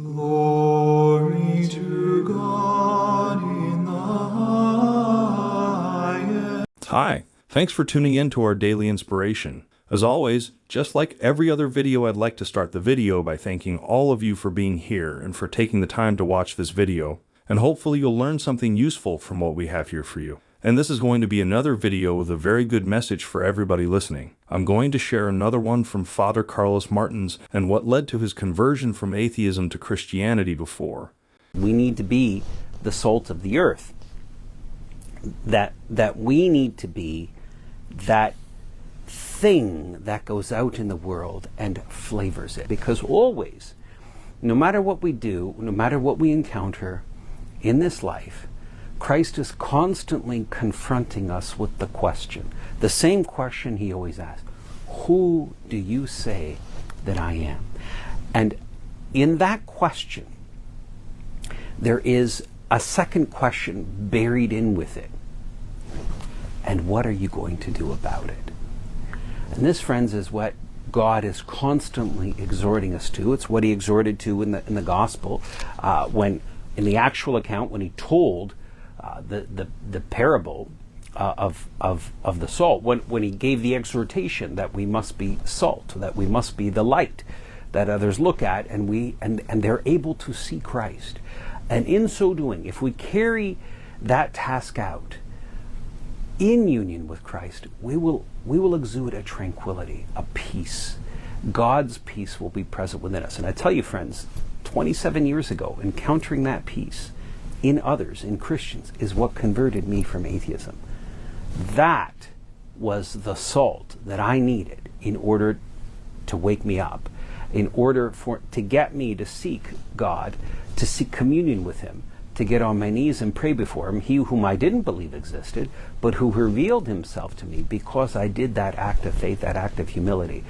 Glory to God in the highest. Hi, thanks for tuning in to our daily inspiration. As always, just like every other video, I'd like to start the video by thanking all of you for being here and for taking the time to watch this video. And hopefully you'll learn something useful from what we have here for you. And this is going to be another video with a very good message for everybody listening. I'm going to share another one from Father Carlos Martins and what led to his conversion from atheism to Christianity before. We need to be the salt of the earth. That we need to be that thing that goes out in the world and flavors it. Because always, no matter what we do, no matter what we encounter in this life, Christ is constantly confronting us with the question, the same question he always asks: who do you say that I am? And in that question, there is a second question buried in with it. And what are you going to do about it? And this, friends, is what God is constantly exhorting us to. It's what he exhorted to in the gospel, when in the actual account, when he told the parable of the salt, when he gave the exhortation that we must be salt, that we must be the light that others look at, and they're able to see Christ. And in so doing, if we carry that task out in union with Christ, we will exude a tranquility, a peace. God's peace will be present within us. And I tell you, friends, 27 years ago, encountering that peace in others, in Christians, is what converted me from atheism. That was the salt that I needed in order to wake me up, in order to get me to seek God, to seek communion with him, to get on my knees and pray before him, he whom I didn't believe existed, but who revealed himself to me because I did that act of faith, that act of humility.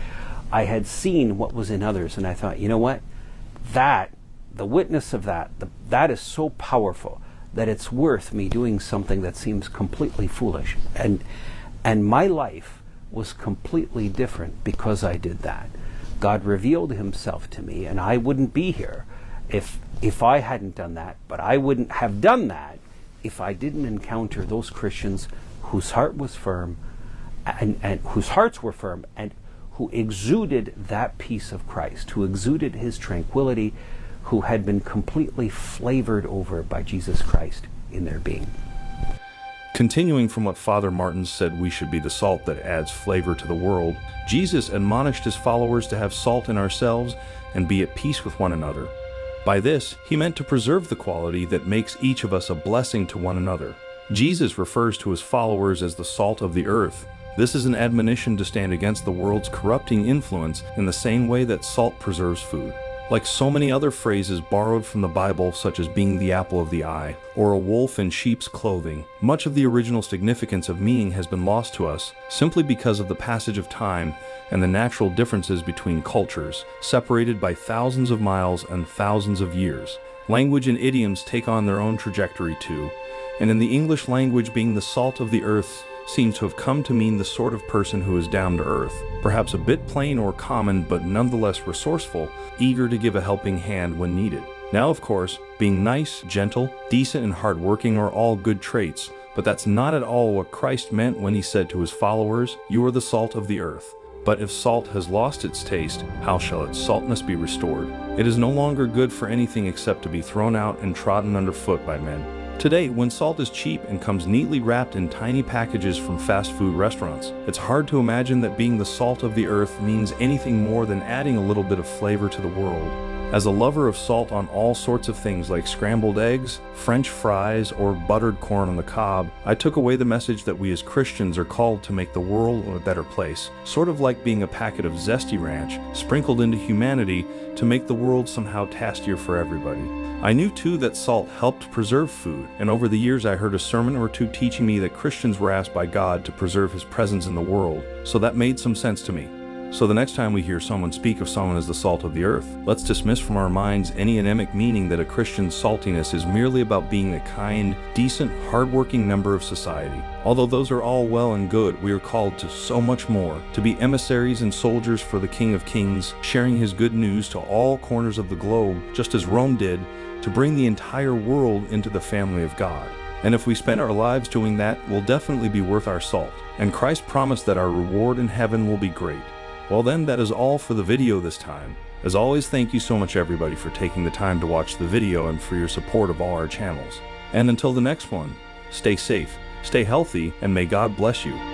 I had seen what was in others, and I thought, you know what? The witness of that is so powerful that it's worth me doing something that seems completely foolish. And my life was completely different because I did that. God revealed himself to me, and I wouldn't be here if I hadn't done that. But I wouldn't have done that if I didn't encounter those Christians whose heart was firm and whose hearts were firm, and who exuded that peace of Christ, who exuded his tranquility, who had been completely flavored over by Jesus Christ in their being. Continuing from what Father Martins said, we should be the salt that adds flavor to the world, Jesus admonished his followers to have salt in ourselves and be at peace with one another. By this, he meant to preserve the quality that makes each of us a blessing to one another. Jesus refers to his followers as the salt of the earth. This is an admonition to stand against the world's corrupting influence in the same way that salt preserves food. Like so many other phrases borrowed from the Bible, such as being the apple of the eye, or a wolf in sheep's clothing, much of the original significance of meaning has been lost to us simply because of the passage of time and the natural differences between cultures, separated by thousands of miles and thousands of years. Language and idioms take on their own trajectory too, and in the English language, being the salt of the earth seems to have come to mean the sort of person who is down to earth, perhaps a bit plain or common, but nonetheless resourceful, eager to give a helping hand when needed. Now, of course, being nice, gentle, decent, and hardworking are all good traits, but that's not at all what Christ meant when he said to his followers, "You are the salt of the earth." But if salt has lost its taste, how shall its saltness be restored? It is no longer good for anything except to be thrown out and trodden underfoot by men. Today, when salt is cheap and comes neatly wrapped in tiny packages from fast food restaurants, it's hard to imagine that being the salt of the earth means anything more than adding a little bit of flavor to the world. As a lover of salt on all sorts of things like scrambled eggs, French fries, or buttered corn on the cob, I took away the message that we as Christians are called to make the world a better place, sort of like being a packet of Zesty Ranch sprinkled into humanity to make the world somehow tastier for everybody. I knew too that salt helped preserve food, and over the years I heard a sermon or two teaching me that Christians were asked by God to preserve his presence in the world, so that made some sense to me. So the next time we hear someone speak of someone as the salt of the earth, let's dismiss from our minds any anemic meaning that a Christian's saltiness is merely about being a kind, decent, hardworking member of society. Although those are all well and good, we are called to so much more, to be emissaries and soldiers for the King of Kings, sharing his good news to all corners of the globe, just as Rome did, to bring the entire world into the family of God. And if we spend our lives doing that, we'll definitely be worth our salt. And Christ promised that our reward in heaven will be great. Well then, that is all for the video this time. As always, thank you so much everybody for taking the time to watch the video and for your support of all our channels. And until the next one, stay safe, stay healthy, and may God bless you.